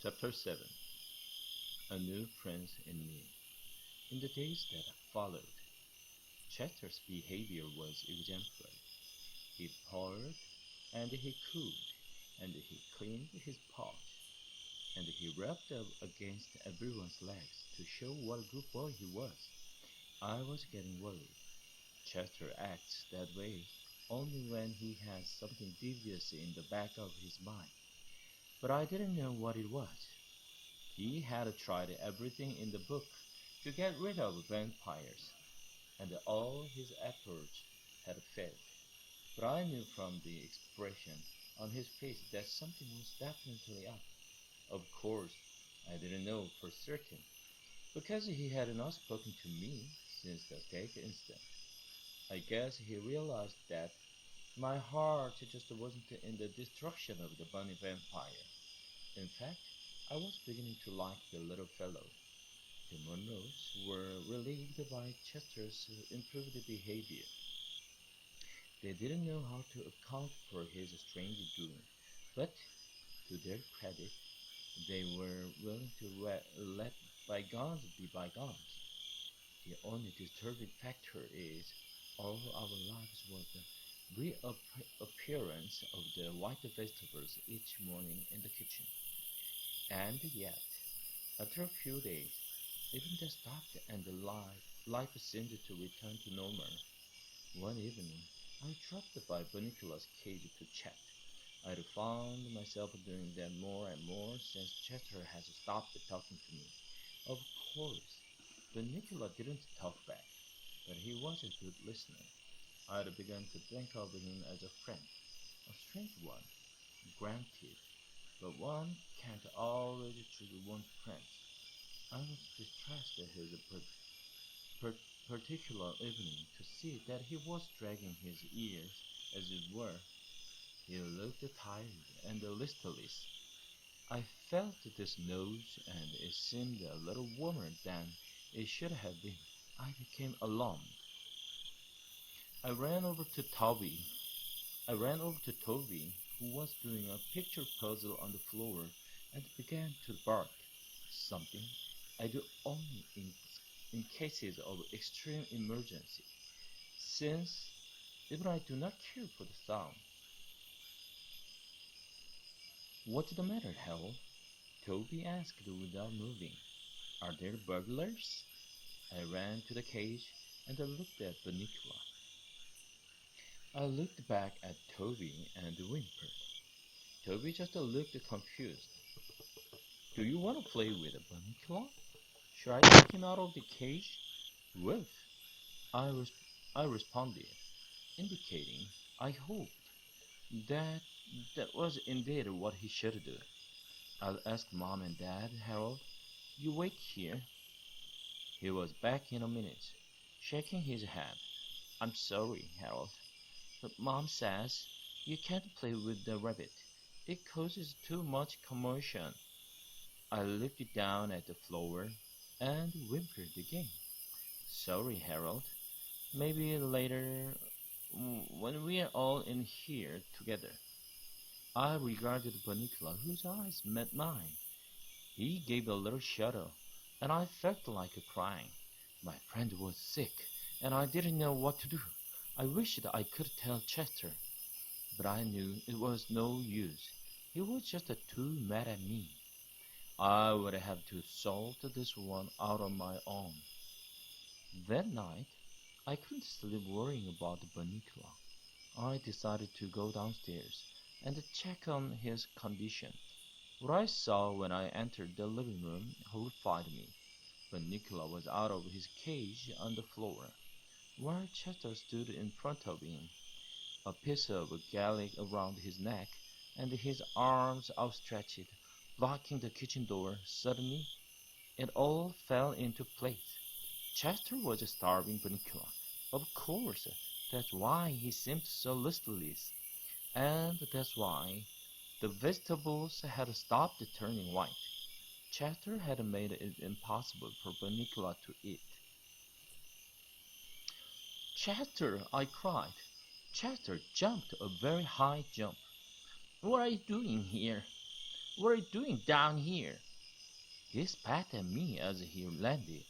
Chapter 7. A New Prince in Me. In the days that followed, Chester's behavior was exemplary. He purred, and he cooed, and he cleaned his paws, and he rubbed up against everyone's legs to show what a good boy he was. I was getting worried. Chester acts that way only when he has something devious in the back of his mind. But I didn't know what it was. He had tried everything in the book to get rid of vampires, and all his efforts had failed. But I knew from the expression on his face that something was definitely up. Of course, I didn't know for certain, because he had not spoken to me since the stake incident. I guess he realized that my heart just wasn't in the destruction of the bunny vampire. In fact, I was beginning to like the little fellow. The Monroes were relieved by Chester's improved behavior. They didn't know how to account for his strange doing, but to their credit, they were willing to let bygones be bygones. The only disturbing factor is all our lives was the reappearance of the white vegetables each morning in the kitchen. And yet, after a few days, even that stopped and the life seemed to return to normal. One evening, I dropped by Bunnicula's cage to chat. I'd found myself doing that more and more since Chester had stopped talking to me. Of course, Bunnicula didn't talk back, but he was a good listener. I'd begun to think of him as a friend, a strange one, granted, but one can't always choose one's friends. I was distressed at his per- particular evening to see that he was dragging his ears, as it were. He looked tired and listless. I felt his nose, and it seemed a little warmer than it should have been. I became alarmed. I ran over to Toby. I ran over to Toby, who was doing a picture puzzle on the floor, and began to bark. Something I do only in cases of extreme emergency, since even I do not care for the sound. What's the matter, Harold? Toby asked without moving. Are there burglars? I ran to the cage and I looked at Bunnicula. I looked back at Toby and whimpered. Toby just looked confused. Do you want to play with a Bunnicula? Should I take him out of the cage? Well, I, res- I responded, indicating I hoped that that was indeed what he should do. I'll ask Mom and Dad, Harold. You wait here. He was back in a minute, shaking his head. I'm sorry, Harold, but Mom says you can't play with the rabbit. It causes too much commotion. I looked down at the floor and whimpered again. Sorry, Harold. Maybe later, when we are all in here together. I regarded Bunnicula, whose eyes met mine. He gave a little shudder, and I felt like crying. My friend was sick, and I didn't know what to do. I wished I could tell Chester, but I knew it was no use. He was just too mad at me. I would have to solve this one out on my own. That night, I couldn't sleep worrying about Bunnicula. I decided to go downstairs and check on his condition. What I saw when I entered the living room horrified me. Bunnicula was out of his cage on the floor, while Chester stood in front of him, a piece of garlic around his neck and his arms outstretched, blocking the kitchen door. Suddenly, it all fell into place. Chester was starving Bunnicula. Of course, that's why he seemed so listless, and that's why the vegetables had stopped turning white. Chester had made it impossible for Bunnicula to eat. Chester, I cried. Chester jumped a very high jump. What are you doing here? What are you doing down here? He spat at me as he landed.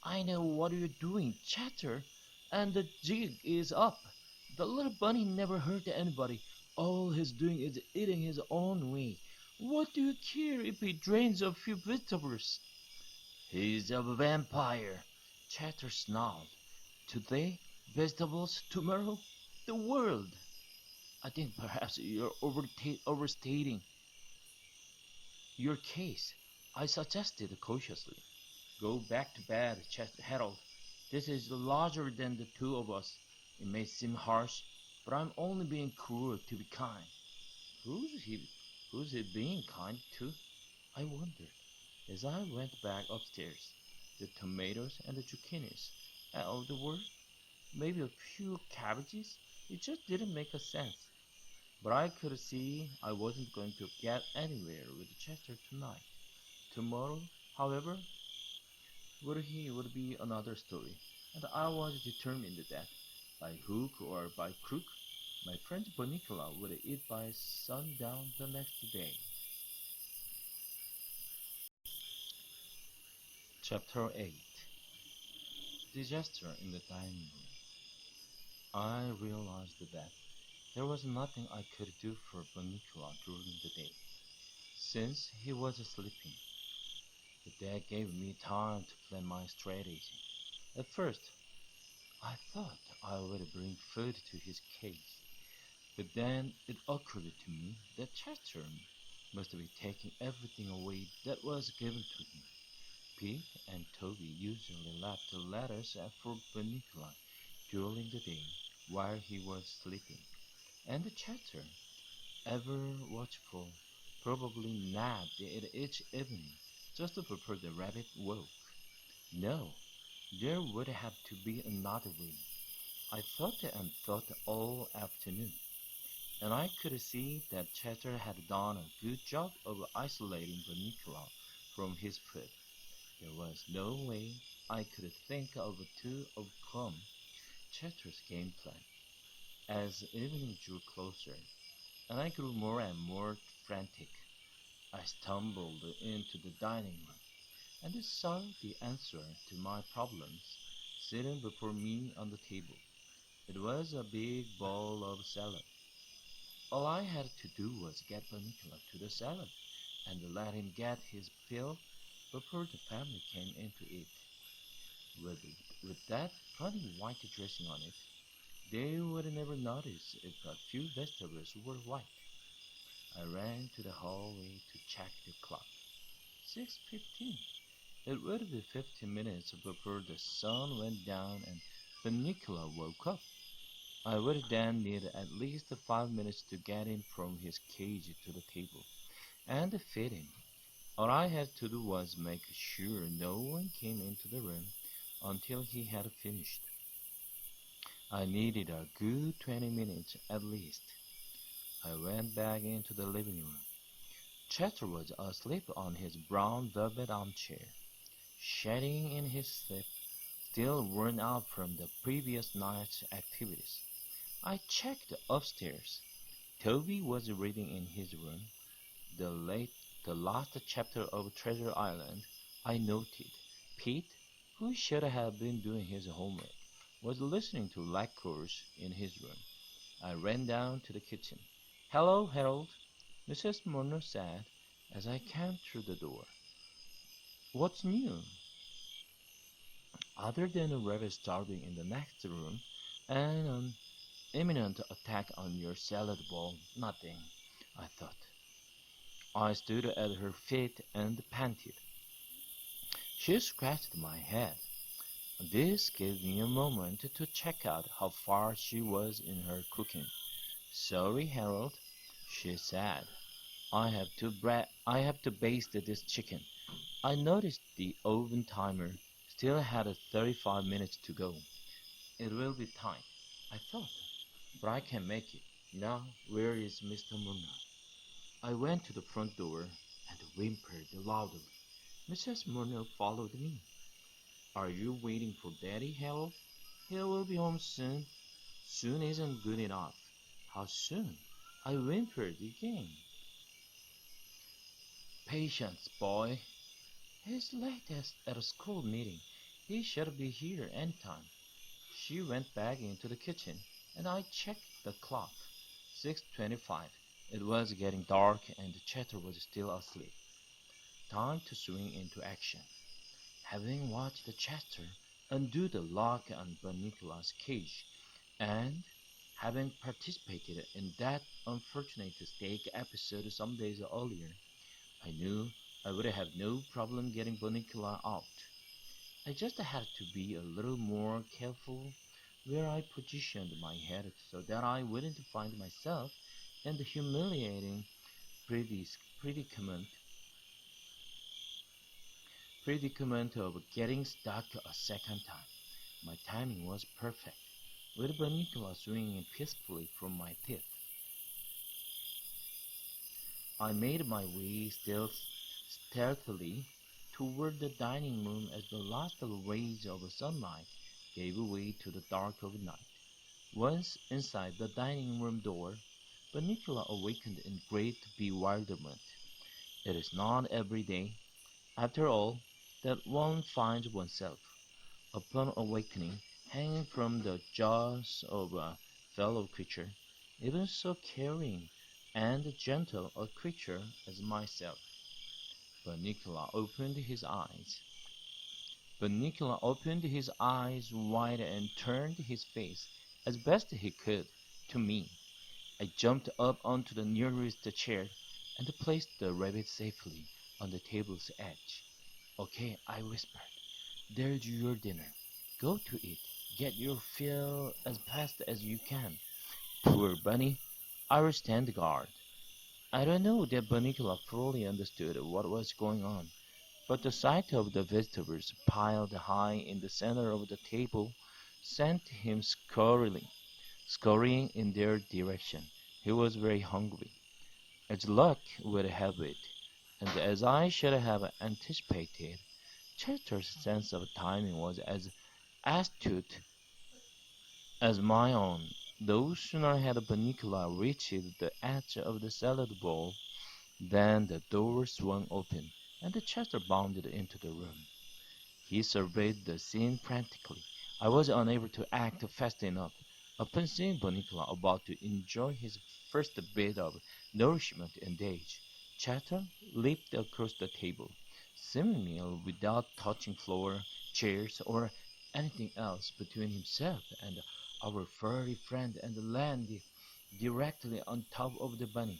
I know what you're doing, Chatter, and the jig is up. The little bunny never hurt anybody. All he's doing is eating his own way. What do you care if he drains a few vegetables? He's a vampire, Chatter snarled. Today, vegetables, tomorrow, the world. I think perhaps you're overstating your case, I suggested cautiously. Go back to bed, Harold. This is larger than the two of us. It may seem harsh, but I'm only being cruel to be kind. Who's he? Who's he being kind to? I wondered as I went back upstairs. The tomatoes and the zucchinis out of the world, maybe a few cabbages. It just didn't make a sense. But I could see I wasn't going to get anywhere with Chester tonight. Tomorrow, however, would be another story, and I was determined that, by hook or by crook, my friend Bunnicula would eat by sundown the next day. Chapter 8. Disaster in the dining room. I realized that there was nothing I could do for Bunnicula during the day, since he was sleeping. But that gave me time to plan my strategy. At first, I thought I would bring food to his cage, but then it occurred to me that Chester must be taking everything away that was given to him. Pete and Toby usually left the letters for Bunnicula during the day while he was sleeping, and Chester, ever watchful, probably napped it each evening just before the rabbit woke. No, there would have to be another way. I thought and thought all afternoon, and I could see that Chester had done a good job of isolating Bunnicula from his food. There was no way I could think of to overcome Chester's game plan. As evening drew closer, and I grew more and more frantic, I stumbled into the dining room and saw the answer to my problems sitting before me on the table. It was a big bowl of salad. All I had to do was get Bunnicula to the salad and let him get his fill before the family came in to eat. With, with that funny white dressing on it, they would never notice if a few vegetables were white. I ran to the hallway to check the clock. 6:15. It would be 15 minutes before the sun went down and Bunnicula woke up. I would then need at least 5 minutes to get him from his cage to the table and feed him. All I had to do was make sure no one came into the room until he had finished. I needed a good 20 minutes at least. I went back into the living room. Chester was asleep on his brown velvet armchair, shedding in his sleep, still worn out from the previous night's activities. I checked upstairs. Toby was reading in his room the last chapter of Treasure Island. I noted. Pete, who should have been doing his homework, was listening to lectures in his room. I ran down to the kitchen. "Hello, Harold," Mrs. Murner said as I came through the door. "What's new?" Other than a rabbit starving in the next room and an imminent attack on your salad bowl, nothing, I thought. I stood at her feet and panted. She scratched my head. This gave me a moment to check out how far she was in her cooking. "Sorry, Harold," she said. I have to baste this chicken." I noticed the oven timer still had 35 minutes to go. It will be tight, I thought, but I can make it. Now, where is Mr. Murner? I went to the front door and whimpered loudly. Mrs. Murner followed me. "Are you waiting for Daddy, Harold? He will be home soon." Soon isn't good enough. How soon? I whimpered again. Patience, boy. He's late at a school meeting. He should be here any time. She went back into the kitchen, and I checked the clock. 6:25. It was getting dark, and the Chatter was still asleep. Time to swing into action. Having watched the Chatter undo the lock on Bunnicula's cage, and having participated in that unfortunate steak episode some days earlier, I knew I would have no problem getting Bunnicula out. I just had to be a little more careful where I positioned my head so that I wouldn't find myself in the humiliating predicament predicament of getting stuck a second time. My timing was perfect, with Bunnicula swinging peacefully from my teeth. I made my way stealthily toward the dining room as the last rays of sunlight gave way to the dark of night. Once inside the dining room door, Bunnicula awakened in great bewilderment. It is not every day, after all, that one finds oneself, upon awakening, hanging from the jaws of a fellow creature, even so caring and gentle a creature as myself. Bunnicula opened his eyes. Bunnicula opened his eyes wide and turned his face, as best he could, to me. I jumped up onto the nearest chair and placed the rabbit safely on the table's edge. "Okay," I whispered. "There's your dinner. Go to it. Get your fill as fast as you can." Poor Bunny. I will stand guard. I don't know that Bunnicula fully understood what was going on, but the sight of the vegetables piled high in the center of the table sent him scurrying in their direction. He was very hungry, as luck would have it, and as I should have anticipated, Chester's sense of timing was as astute as my own. No sooner had Bunnicula reached the edge of the salad bowl than the door swung open, and Chester bounded into the room. He surveyed the scene frantically. I was unable to act fast enough. Upon seeing Bunnicula about to enjoy his first bit of nourishment in days, Chester leaped across the table, seemingly without touching floor, chairs, or anything else between himself and our furry friend, and landed directly on top of the bunny.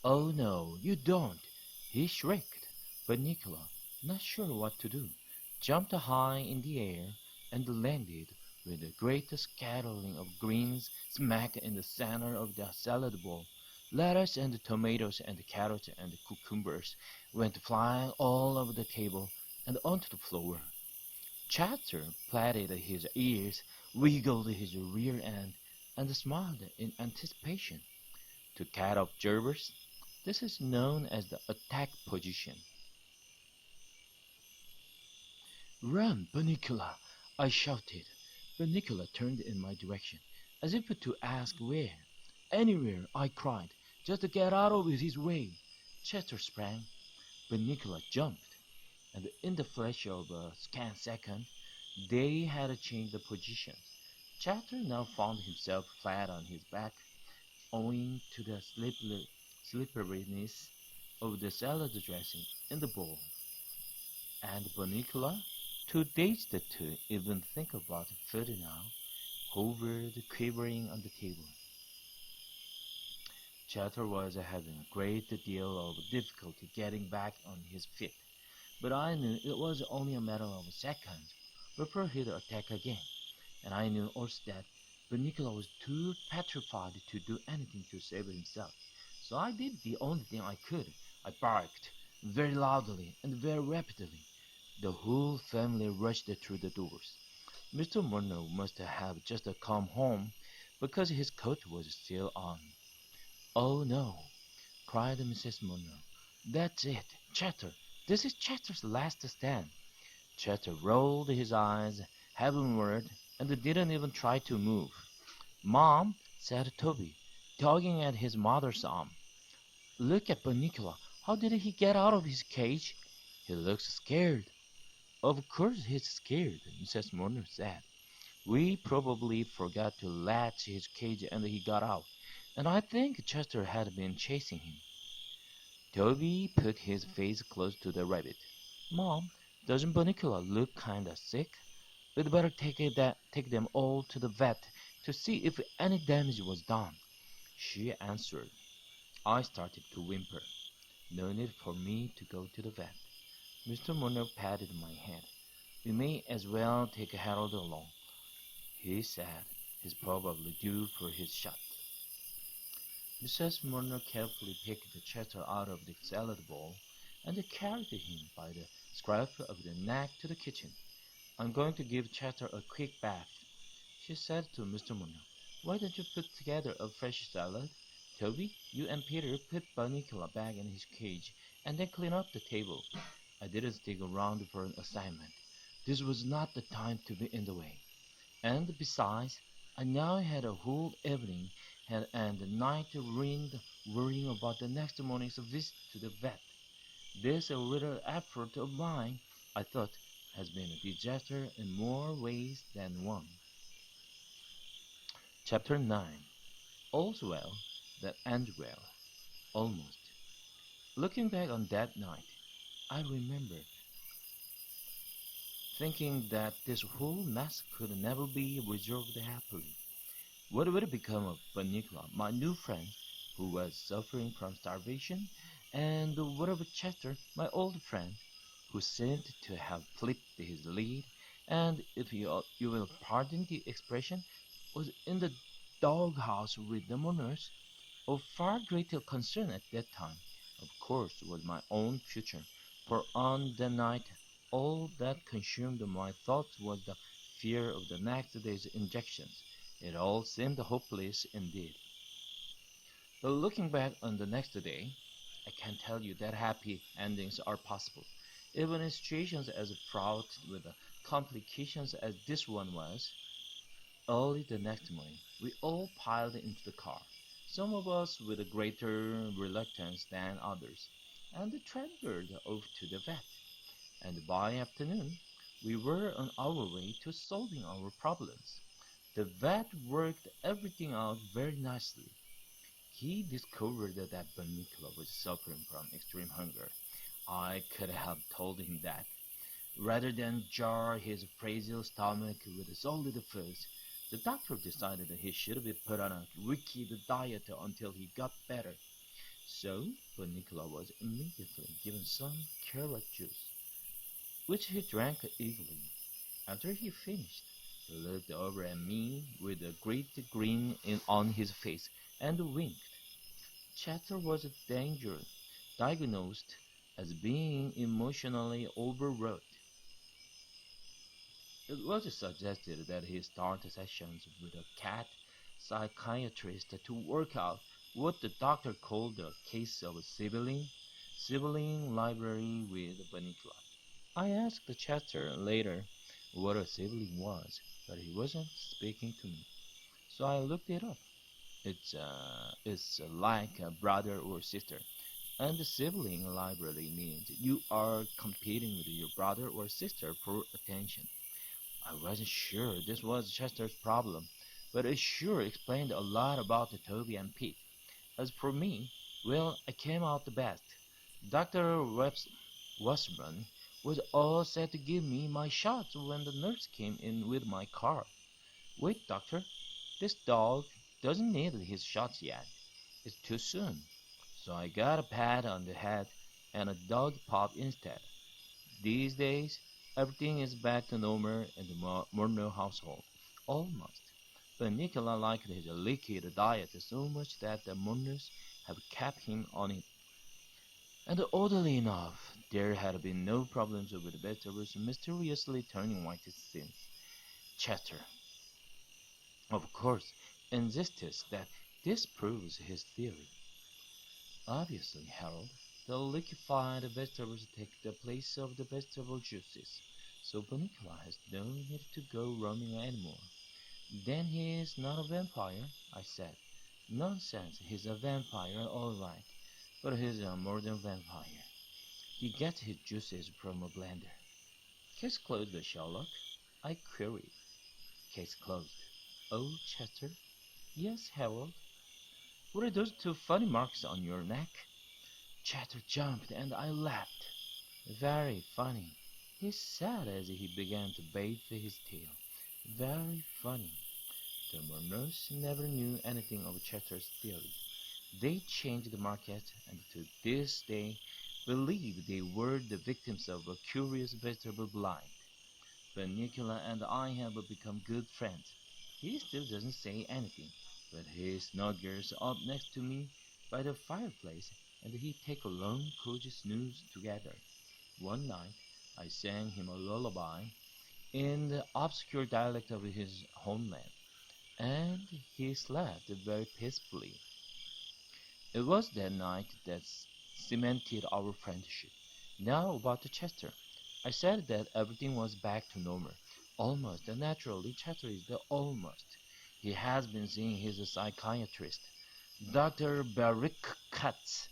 "Oh no, you don't!" he shrieked. But Nicola, not sure what to do, jumped high in the air and landed with a great scattering of greens smack in the center of the salad bowl. Lettuce and tomatoes and carrots and cucumbers went flying all over the table and onto the floor. Chatter plaited his ears, wiggled his rear end, and smiled in anticipation. To cat observers, this is known as the attack position. "Run, Bunnicula!" I shouted. Bunnicula turned in my direction, as if to ask where. "Anywhere," I cried. "Just get out of his way." Chester sprang. Bunnicula jumped, and in the flash of a scant second, they had changed positions. Chester now found himself flat on his back, owing to the slipperiness of the salad dressing in the bowl, and Bunnicula, too dazed to even think about food now, hovered quivering on the table. Chatter was having a great deal of difficulty getting back on his feet, but I knew it was only a matter of seconds before he'd attack again, and I knew also that Bunnicula was too petrified to do anything to save himself. So I did the only thing I could. I barked, very loudly and very rapidly. The whole family rushed through the doors. Mr. Monroe must have just come home, because his coat was still on. "Oh no!" cried Mrs. Monroe. "That's it, Chatter! This is Chatter's last stand!" Chatter rolled his eyes heavenward and didn't even try to move. "Mom," said Toby, tugging at his mother's arm. Look at Bunnicula. How did he get out of his cage? He looks scared. Of course he's scared, Mrs. Murner said. We probably forgot to latch his cage and he got out. And I think Chester had been chasing him. Toby put his face close to the rabbit. Mom, doesn't Bunnicula look kinda sick? We'd better take them all to the vet to see if any damage was done. She answered. I started to whimper. No need for me to go to the vet. Mr. Munro patted my head. We may as well take Harold along. He said he's probably due for his shot. Mrs. Munro carefully picked Chester out of the salad bowl and carried him by the scruff of the neck to the kitchen. I'm going to give Chester a quick bath, she said to Mr. Munro. Why don't you put together a fresh salad? Toby, you and Peter put Bunnicula back in his cage and then clean up the table. I didn't stick around for an assignment. This was not the time to be in the way. And besides, I now had a whole evening and the night ringed worrying about the next morning's visit to the vet. This little effort of mine, I thought, has been a disaster in more ways than one. Chapter 9. All's well that ends well. Almost. Looking back on that night, I remember thinking that this whole mess could never be resolved happily. What would become of Bunnicula, my new friend, who was suffering from starvation, and what of Chester, my old friend, who seemed to have flipped his lid, and, if you will pardon the expression, was in the doghouse with the mourners? Of far greater concern at that time, of course, was my own future, for on that night all that consumed my thoughts was the fear of the next day's injections. It all seemed hopeless indeed. But looking back on the next day, I can tell you that happy endings are possible, even in situations as fraught with complications as this one was. Early the next morning, we all piled into the car, some of us with a greater reluctance than others, and transferred off to the vet. And by afternoon, we were on our way to solving our problems. The vet worked everything out very nicely. He discovered that Bunnicula was suffering from extreme hunger. I could have told him that. Rather than jar his fragile stomach with solid food, the doctor decided that he should be put on a wicked diet until he got better. So, Bunnicula was immediately given some carrot juice, which he drank eagerly. After he finished, he looked over at me with a great grin on his face and winked. Chester was diagnosed as being emotionally overwrought. It was suggested that he start sessions with a cat psychiatrist to work out what the doctor called a case of sibling library with Bunnicula. I asked Chester later what a sibling was, but he wasn't speaking to me, so I looked it up. It's like a brother or sister, and the sibling library means you are competing with your brother or sister for attention. I wasn't sure this was Chester's problem, but it sure explained a lot about Toby and Pete. As for me, well, I came out the best. Dr. Wasserman was all set to give me my shots when the nurse came in with my car. Wait, doctor, this dog doesn't need his shots yet. It's too soon. So I got a pat on the head and a dog pop instead. These days, everything is back to normal in the Murnau household. Almost. But Nicola liked his liquid diet so much that the Murners have kept him on it. And oddly enough, there had been no problems with the vegetables mysteriously turning white since. Chester, of course, insists that this proves his theory. Obviously, Harold, the liquefied vegetables take the place of the vegetable juices, so Bunnicula has no need to go roaming anymore. Then he is not a vampire, I said. Nonsense, he's a vampire, all right. but he's a modern vampire. He gets his juices from a blender. Case closed, Sherlock? I queried. Case closed. Oh, Chester? Yes, Harold. What are those two funny marks on your neck? Chester jumped and I laughed. Very funny, he said as he began to bathe his tail. Very funny. The mourners never knew anything of Chatter's theory. They changed the market and to this day believe they were the victims of a curious vegetable blight. Bunnicula and I have become good friends. He still doesn't say anything, but he snuggles up next to me by the fireplace and we take a long cozy snooze together. One night I sang him a lullaby in the obscure dialect of his homeland, and he slept very peacefully. It was that night that cemented our friendship. Now about the Chester. I said that everything was back to normal. Almost, and naturally, Chester is the almost. He has been seeing his psychiatrist, Dr. Barrick-Katz,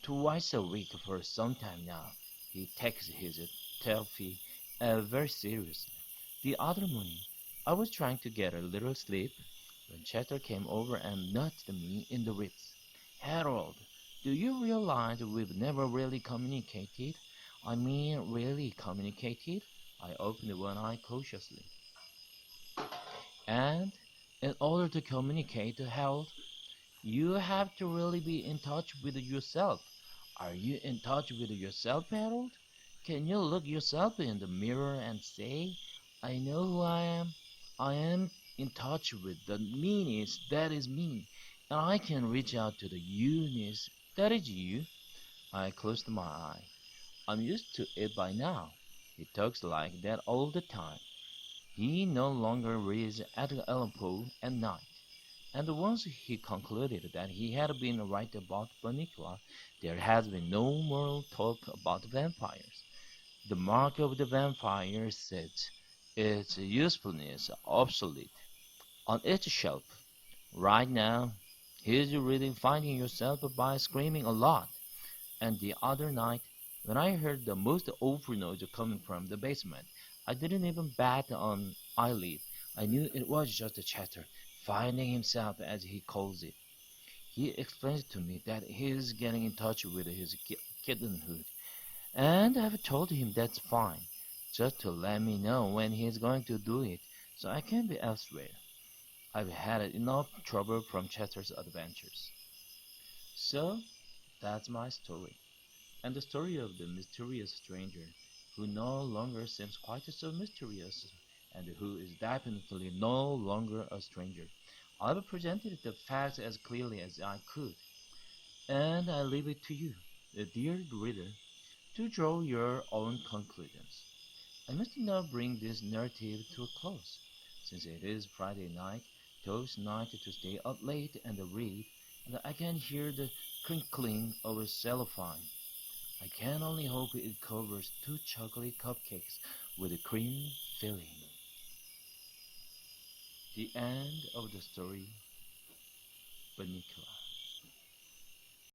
twice a week for some time now. He takes his therapy very seriously. The other morning, I was trying to get a little sleep when Chester came over and nudged me in the ribs. Harold, do you realize we've never really communicated? I mean, really communicated? I opened one eye cautiously. And in order to communicate, Harold, you have to really be in touch with yourself. Are you in touch with yourself, Harold? Can you look yourself in the mirror and say, I know who I am? I am in touch with the meanness that is me, and I can reach out to the you-ness that is you. I closed my eye. I'm used to it by now. He talks like that all the time. He no longer reads Edgar Allan Poe at night. And once he concluded that he had been right about Bunnicula, there has been no more talk about vampires. The mark of the vampire sits, its usefulness obsolete, on its shelf. Right now, he's reading Finding Yourself by Screaming a Lot. And the other night, when I heard the most awful noise coming from the basement, I didn't even bat an eyelid. I knew it was just a chatter, finding himself as he calls it. He explains to me that he's getting in touch with his kittenhood, and I've told him that's fine, just to let me know when he's going to do it, so I can be elsewhere. I've had enough trouble from Chester's adventures. So, that's my story, and the story of the mysterious stranger who no longer seems quite so mysterious and who is definitely no longer a stranger. I've presented the facts as clearly as I could, and I leave it to you, the dear reader, to draw your own conclusions. I must now bring this narrative to a close, since it is Friday night, Toast night to stay up late and read, and I can hear the crinkling of a cellophane. I can only hope it covers 2 chocolate cupcakes with a cream filling. The end of the story, Bunnicula.